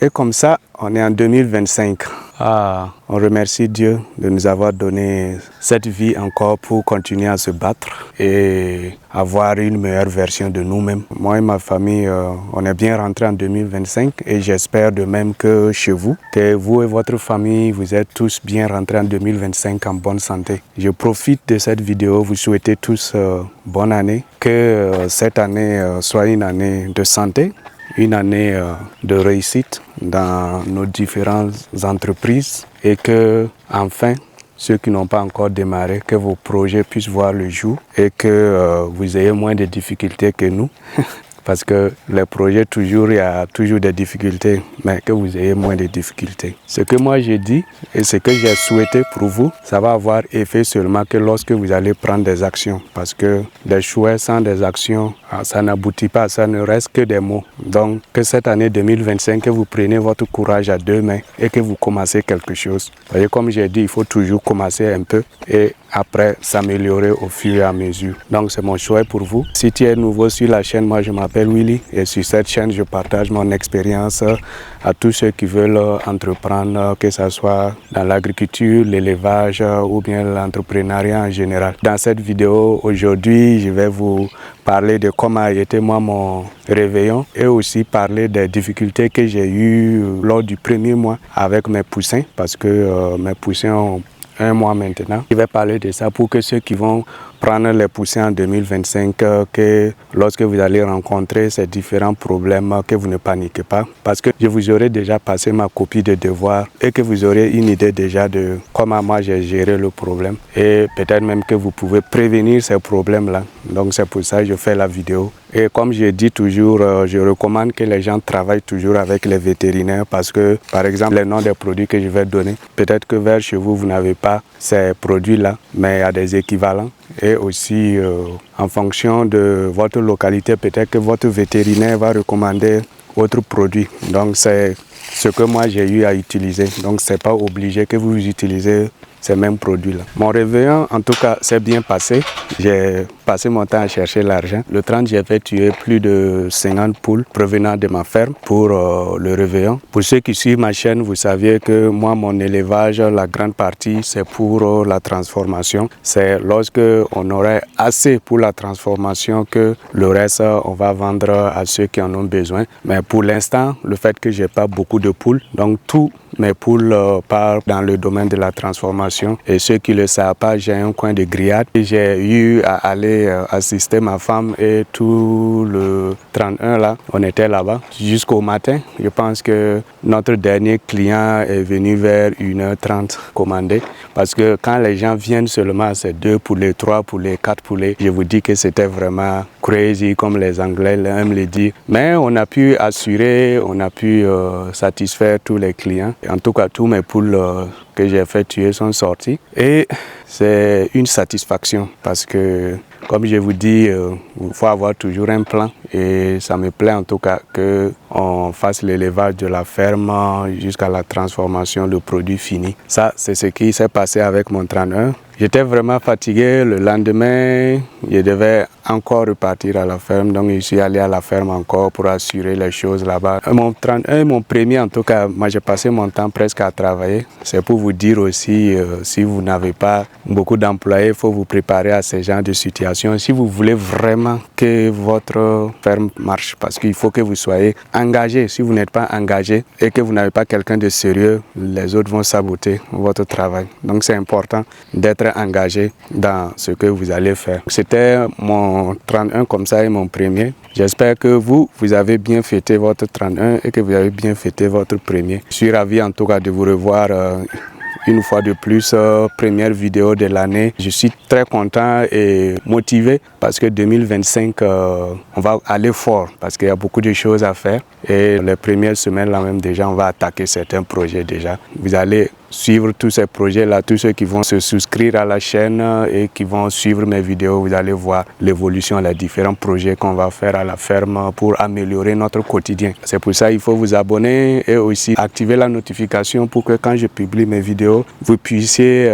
Et comme ça, on est en 2025. On remercie Dieu de nous avoir donné cette vie encore pour continuer à se battre et avoir une meilleure version de nous-mêmes. Moi et ma famille, on est bien rentrés en 2025 et j'espère de même que chez vous, que vous et votre famille, vous êtes tous bien rentrés en 2025 en bonne santé. Je profite de cette vidéo, vous souhaitez tous bonne année, que cette année soit une année de santé, une année de réussite dans nos différentes entreprises et que, enfin, ceux qui n'ont pas encore démarré, que vos projets puissent voir le jour et que vous ayez moins de difficultés que nous. Parce que les projets, toujours, il y a toujours des difficultés, mais que vous ayez moins de difficultés. Ce que moi j'ai dit et ce que j'ai souhaité pour vous, ça va avoir effet seulement que lorsque vous allez prendre des actions. Parce que des choix sans des actions, ça n'aboutit pas, ça ne reste que des mots. Donc que cette année 2025, que vous preniez votre courage à deux mains et que vous commencez quelque chose. Vous voyez, comme j'ai dit, il faut toujours commencer un peu et après s'améliorer au fur et à mesure. Donc c'est mon choix pour vous. Si tu es nouveau sur la chaîne, moi je m'appelle Willy et sur cette chaîne je partage mon expérience à tous ceux qui veulent entreprendre, que ce soit dans l'agriculture, l'élevage ou bien l'entrepreneuriat en général. Dans cette vidéo aujourd'hui, je vais vous parler de comment a été moi mon réveillon et aussi parler des difficultés que j'ai eues lors du premier mois avec mes poussins parce que mes poussins ont un mois maintenant. Je vais parler de ça pour que ceux qui vont prendre les poussins en 2025, que lorsque vous allez rencontrer ces différents problèmes, que vous ne paniquez pas. Parce que je vous aurai déjà passé ma copie de devoir et que vous aurez une idée déjà de comment moi j'ai géré le problème. Et peut-être même que vous pouvez prévenir ces problèmes-là. Donc c'est pour ça que je fais la vidéo. Et comme je dis toujours, je recommande que les gens travaillent toujours avec les vétérinaires parce que, par exemple, les noms des produits que je vais donner, peut-être que vers chez vous, vous n'avez pas ces produits-là, mais il y a des équivalents. Et aussi, en fonction de votre localité, peut-être que votre vétérinaire va recommander autre produit. Donc, c'est ce que moi j'ai eu à utiliser. Donc, ce n'est pas obligé que vous utilisez ces mêmes produits-là. Mon réveillon, en tout cas, s'est bien passé. J'ai passé mon temps à chercher l'argent. Le 30, j'ai fait tuer plus de 50 poules provenant de ma ferme pour le réveillon. Pour ceux qui suivent ma chaîne, vous saviez que moi, mon élevage, la grande partie, c'est pour la transformation. C'est lorsque on aurait assez pour la transformation que le reste, on va vendre à ceux qui en ont besoin. Mais pour l'instant, le fait que j'ai pas beaucoup de poules, donc tous mes poules partent dans le domaine de la transformation. Et ceux qui ne le savent pas, j'ai un coin de grillade. J'ai eu à aller assister ma femme et tout le 31 là, on était là-bas jusqu'au matin. Je pense que notre dernier client est venu vers 1h30 commander parce que quand les gens viennent seulement, c'est 2 poulets, 3 poulets, 4 poulets. Je vous dis que c'était vraiment crazy comme les Anglais aiment le dire. Mais on a pu assurer, on a pu satisfaire tous les clients. En tout cas, tous mes poules que j'ai fait tuer sont sortis. Et c'est une satisfaction parce que, comme je vous dis, il faut avoir toujours un plan. Et ça me plaît en tout cas qu'on fasse l'élevage de la ferme jusqu'à la transformation, le produit fini. Ça, c'est ce qui s'est passé avec mon 31. J'étais vraiment fatigué. Le lendemain, je devais encore repartir à la ferme. Donc, je suis allé à la ferme encore pour assurer les choses là-bas. Mon 31, mon premier, en tout cas, moi, j'ai passé mon temps presque à travailler. C'est pour vous dire aussi, si vous n'avez pas beaucoup d'employés, il faut vous préparer à ce genre de situation. Si vous voulez vraiment que votre ferme marche, parce qu'il faut que vous soyez engagé. Si vous n'êtes pas engagé et que vous n'avez pas quelqu'un de sérieux, les autres vont saboter votre travail. Donc, c'est important d'être engagé dans ce que vous allez faire. C'était mon 31 comme ça et mon premier. J'espère que vous avez bien fêté votre 31 et que vous avez bien fêté votre premier. Je suis ravi en tout cas de vous revoir une fois de plus, première vidéo de l'année. Je suis très content et motivé parce que 2025, on va aller fort parce qu'il y a beaucoup de choses à faire. Et les premières semaines là même déjà, on va attaquer certains projets déjà. Vous allez suivre tous ces projets-là, tous ceux qui vont se souscrire à la chaîne et qui vont suivre mes vidéos, vous allez voir l'évolution, les différents projets qu'on va faire à la ferme pour améliorer notre quotidien. C'est pour ça qu'il faut vous abonner et aussi activer la notification pour que quand je publie mes vidéos, vous puissiez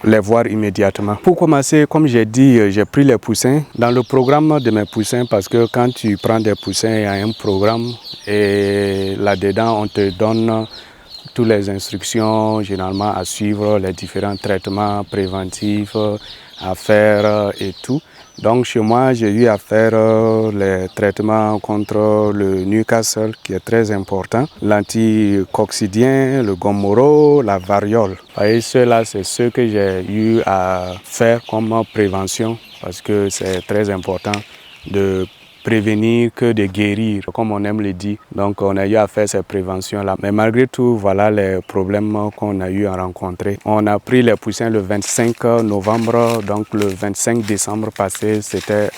les voir immédiatement. Pour commencer, comme j'ai dit, j'ai pris les poussins dans le programme de mes poussins parce que quand tu prends des poussins, il y a un programme et là-dedans, on te donne toutes les instructions généralement à suivre, les différents traitements préventifs à faire et tout. Donc chez moi, j'ai eu à faire les traitements contre le Newcastle qui est très important, l'anticoccydien, le gomoro, la variole. Et ceux-là, c'est ceux que j'ai eu à faire comme prévention parce que c'est très important de prévenir que de guérir, comme on aime le dire. Donc on a eu à faire ces préventions-là. Mais malgré tout, voilà les problèmes qu'on a eu à rencontrer. On a pris les poussins le 25 novembre, donc le 25 décembre passé, c'était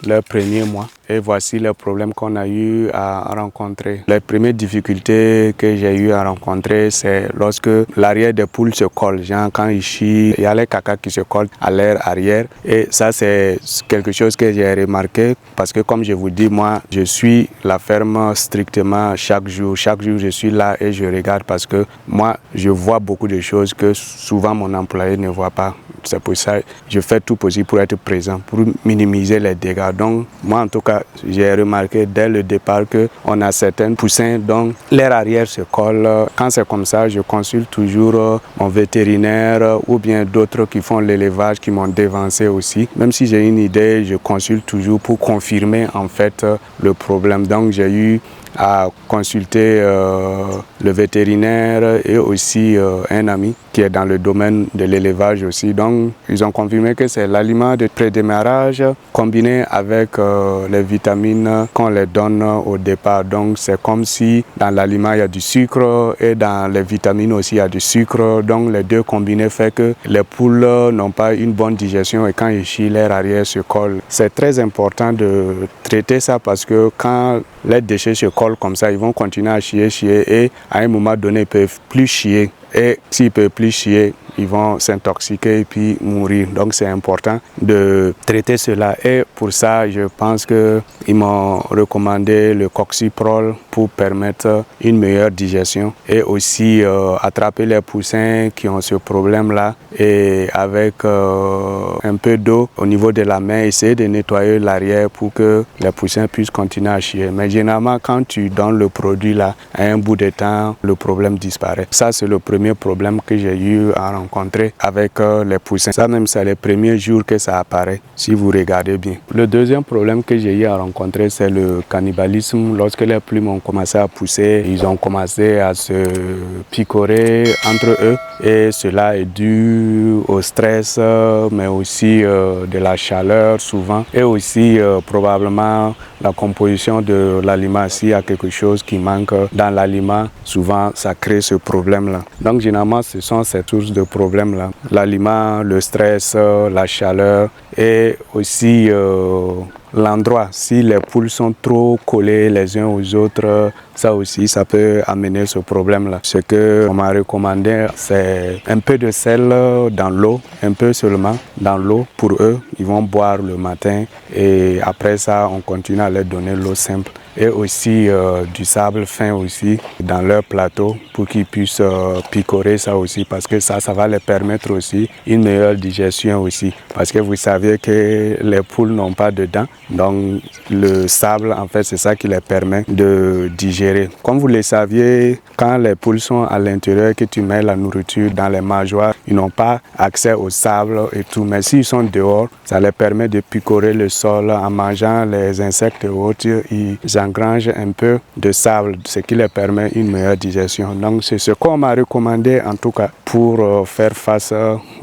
le premier mois. Et voici les problèmes qu'on a eu à rencontrer. Les premières difficultés que j'ai eu à rencontrer, c'est lorsque l'arrière des poules se colle. Genre quand ils chient, il y a les caca qui se collent à l'air arrière. Et ça, c'est quelque chose que j'ai remarqué parce que comme je vous dis, moi, je suis la ferme strictement chaque jour. Chaque jour, je suis là et je regarde parce que moi, je vois beaucoup de choses que souvent mon employé ne voit pas. C'est pour ça que je fais tout possible pour être présent, pour minimiser les dégâts. Donc, moi, en tout cas, j'ai remarqué dès le départ qu'on a certains poussins dont l'air arrière se colle. Quand c'est comme ça, je consulte toujours mon vétérinaire ou bien d'autres qui font l'élevage, qui m'ont dévancé aussi. Même si j'ai une idée, je consulte toujours pour confirmer en fait le problème. Donc, j'ai eu à consulter le vétérinaire et aussi un ami qui est dans le domaine de l'élevage aussi. Donc, ils ont confirmé que c'est l'aliment de prédémarrage combiné avec les vitamines qu'on les donne au départ. Donc, c'est comme si dans l'aliment, il y a du sucre et dans les vitamines aussi, il y a du sucre. Donc, les deux combinés fait que les poules n'ont pas une bonne digestion et quand ils chient, l'air arrière se colle. C'est très important de traiter ça parce que quand les déchets se collent comme ça, ils vont continuer à chier et à un moment donné, ils ne peuvent plus chier. Et s'ils ne peuvent plus chier, ils vont s'intoxiquer et puis mourir. Donc c'est important de traiter cela. Et pour ça, je pense qu'ils m'ont recommandé le cocciprol pour permettre une meilleure digestion et aussi attraper les poussins qui ont ce problème-là et avec un peu d'eau au niveau de la main, essayer de nettoyer l'arrière pour que les poussins puissent continuer à chier. Mais généralement, quand tu donnes le produit là, à un bout de temps, le problème disparaît. Ça, c'est le premier problème que j'ai eu à rencontrer avec les poussins. Ça même, c'est les premiers jours que ça apparaît, si vous regardez bien. Le deuxième problème que j'ai eu à rencontrer, c'est le cannibalisme. Lorsque les plumes ont commencé à pousser, ils ont commencé à se picorer entre eux. Et cela est dû au stress, mais aussi de la chaleur souvent. Et aussi probablement la composition de l'aliment. S'il y a quelque chose qui manque dans l'aliment, souvent ça crée ce problème-là. Donc généralement, ce sont ces sources de problèmes-là. L'aliment, le stress, la chaleur et aussi l'endroit. Si les poules sont trop collées les uns aux autres, ça aussi, ça peut amener ce problème-là. Ce qu'on m'a recommandé, c'est un peu de sel dans l'eau, un peu seulement dans l'eau pour eux. Ils vont boire le matin et après ça, on continue à leur donner l'eau simple. Et aussi du sable fin aussi dans leur plateau pour qu'ils puissent picorer ça aussi parce que ça va leur permettre aussi une meilleure digestion aussi. Parce que vous savez que les poules n'ont pas de dents, donc le sable en fait c'est ça qui leur permet de digérer. Comme vous le saviez, quand les poules sont à l'intérieur que tu mets la nourriture dans les mangeoires, ils n'ont pas accès au sable et tout. Mais s'ils sont dehors, ça leur permet de picorer le sol en mangeant les insectes et autres. Ils engrangent un peu de sable, ce qui leur permet une meilleure digestion. Donc c'est ce qu'on m'a recommandé en tout cas pour faire face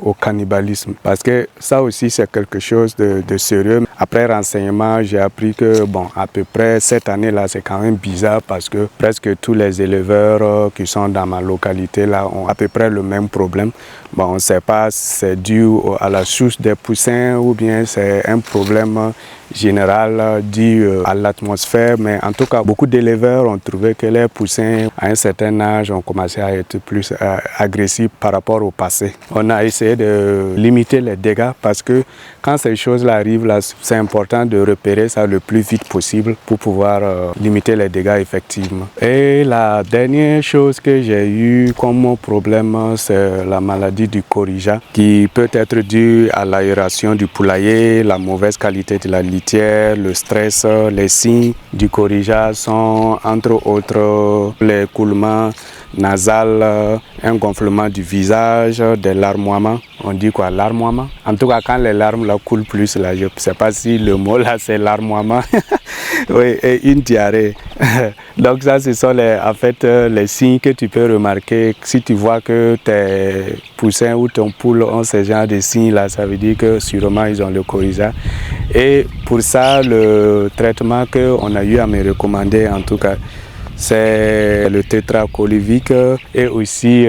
au cannibalisme. Parce que ça aussi c'est quelque chose de sérieux. Après renseignement, j'ai appris que bon, à peu près cette année-là, c'est quand même bizarre parce que presque tous les éleveurs qui sont dans ma localité là ont à peu près le même problème. Bon, on ne sait pas si c'est dû à la source des poussins ou bien c'est un problème générale due à l'atmosphère, mais en tout cas, beaucoup d'éleveurs ont trouvé que les poussins, à un certain âge, ont commencé à être plus agressifs par rapport au passé. On a essayé de limiter les dégâts parce que quand ces choses-là arrivent, là, c'est important de repérer ça le plus vite possible pour pouvoir limiter les dégâts effectivement. Et la dernière chose que j'ai eu comme problème, c'est la maladie du coryza qui peut être due à l'aération du poulailler, la mauvaise qualité de la litière, le stress. Les signes du coryza sont entre autres l'écoulement nasal, un gonflement du visage, des larmoiements. On dit quoi, larmoiement? En tout cas, quand les larmes là, coulent plus, là, je ne sais pas si le mot là c'est larmoiement. Oui, et une diarrhée. Donc ça, ce sont en fait, les signes que tu peux remarquer. Si tu vois que tes poussins ou ton poule ont ce genre de signes là, ça veut dire que sûrement ils ont le coryza. Et pour ça, le traitement qu'on a eu à me recommander, en tout cas, c'est le tétracolivique et aussi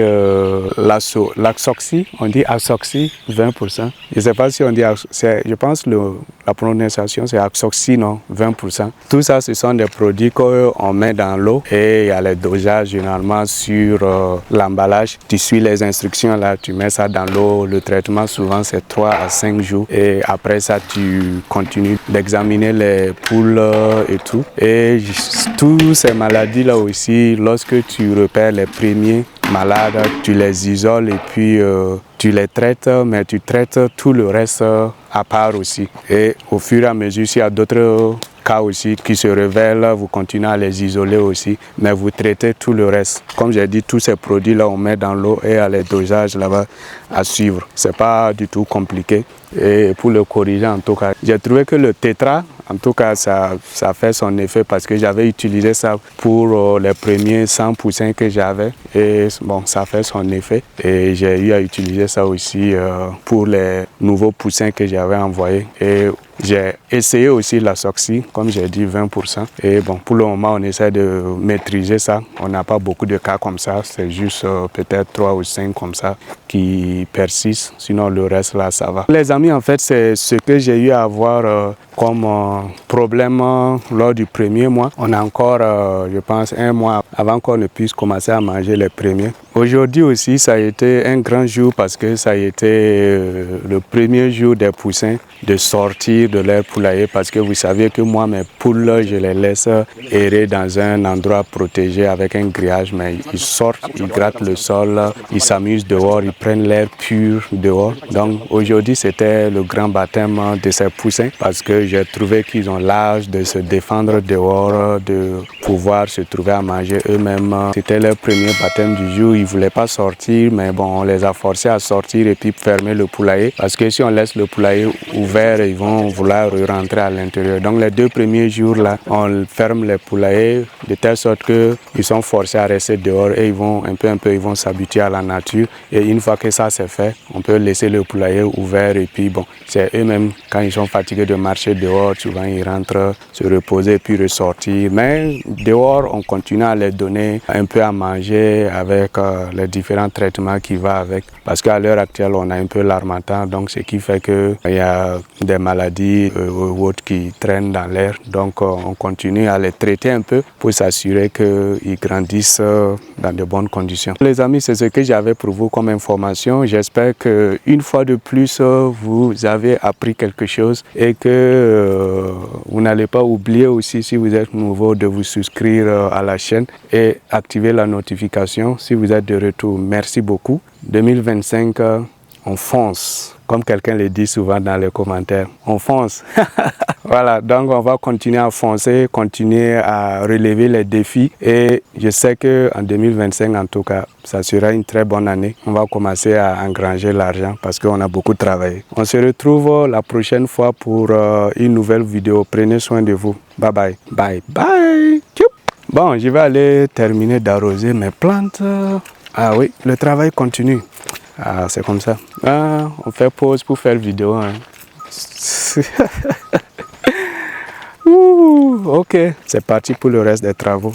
l'axoxy. On dit axoxy, 20%. Je ne sais pas si on dit, je pense la prononciation c'est axoxy, non, 20%. Tout ça, ce sont des produits qu'on met dans l'eau et il y a les dosages généralement sur l'emballage. Tu suis les instructions là, tu mets ça dans l'eau. Le traitement souvent c'est 3 à 5 jours et après ça tu continues d'examiner les poules et tout. Et toutes ces maladies là aussi, lorsque tu repères les premiers malades, tu les isoles et puis tu les traites, mais tu traites tout le reste à part aussi. Et au fur et à mesure, s'il y a d'autres cas aussi qui se révèlent, vous continuez à les isoler aussi, mais vous traitez tout le reste. Comme j'ai dit, tous ces produits-là, on met dans l'eau et il y a les dosages là-bas à suivre. C'est pas du tout compliqué. Et pour le coryza, en tout cas, j'ai trouvé que le tétra, en tout cas, ça fait son effet parce que j'avais utilisé ça pour les premiers 100 poussins que j'avais. Et bon, ça fait son effet. Et j'ai eu à utiliser ça aussi pour les nouveaux poussins que j'avais envoyés. Et j'ai essayé aussi la soxy, comme j'ai dit, 20%. Et bon, pour le moment, on essaie de maîtriser ça. On n'a pas beaucoup de cas comme ça. C'est juste peut-être 3 ou 5 comme ça qui persistent. Sinon, le reste, là, ça va. Les amis, en fait, c'est ce que j'ai eu à avoir comme problème lors du premier mois. On a encore, je pense, 1 mois avant qu'on ne puisse commencer à manger les premiers. Aujourd'hui aussi, ça a été un grand jour parce que ça a été le premier jour des poussins de sortir de leur poulailler parce que vous savez que moi, mes poules, je les laisse errer dans un endroit protégé avec un grillage, mais ils sortent, ils grattent le sol, ils s'amusent dehors, ils prennent l'air pur dehors. Donc aujourd'hui, c'était le grand baptême de ces poussins parce que j'ai trouvé qu'ils ont l'âge de se défendre dehors, de pouvoir se trouver à manger eux-mêmes. C'était leur premier baptême du jour. Ils ne voulaient pas sortir, mais bon, on les a forcés à sortir et puis fermer le poulailler. Parce que si on laisse le poulailler ouvert, ils vont vouloir rentrer à l'intérieur. Donc les 2 premiers jours là, on ferme les poulaillers de telle sorte qu'ils sont forcés à rester dehors et ils vont un peu, ils vont s'habituer à la nature. Et une fois que ça c'est fait, on peut laisser le poulailler ouvert et puis bon, c'est eux-mêmes quand ils sont fatigués de marcher dehors, souvent ils rentrent se reposer puis ressortir. Mais dehors, on continue à les donner un peu à manger avec les différents traitements qui vont avec. Parce qu'à l'heure actuelle, on a un peu l'harmattan, donc ce qui fait qu'il y a des maladies ou autres qui traînent dans l'air. Donc on continue à les traiter un peu pour s'assurer qu'ils grandissent dans de bonnes conditions. Les amis, c'est ce que j'avais pour vous comme information. J'espère qu'une fois de plus, vous avez appris quelque chose et que vous n'allez pas oublier aussi, si vous êtes nouveau, de vous souscrire à la chaîne et activer la notification si vous êtes de retour. Merci beaucoup. 2025, on fonce, comme quelqu'un le dit souvent dans les commentaires. On fonce. Voilà, donc on va continuer à foncer, continuer à relever les défis et je sais qu'en 2025, en tout cas, ça sera une très bonne année. On va commencer à engranger l'argent parce qu'on a beaucoup travaillé. On se retrouve la prochaine fois pour une nouvelle vidéo. Prenez soin de vous. Bye bye. Bye bye. Bon, je vais aller terminer d'arroser mes plantes. Ah oui, le travail continue. Ah, c'est comme ça. Ah, on fait pause pour faire vidéo. Hein. Ok, c'est parti pour le reste des travaux.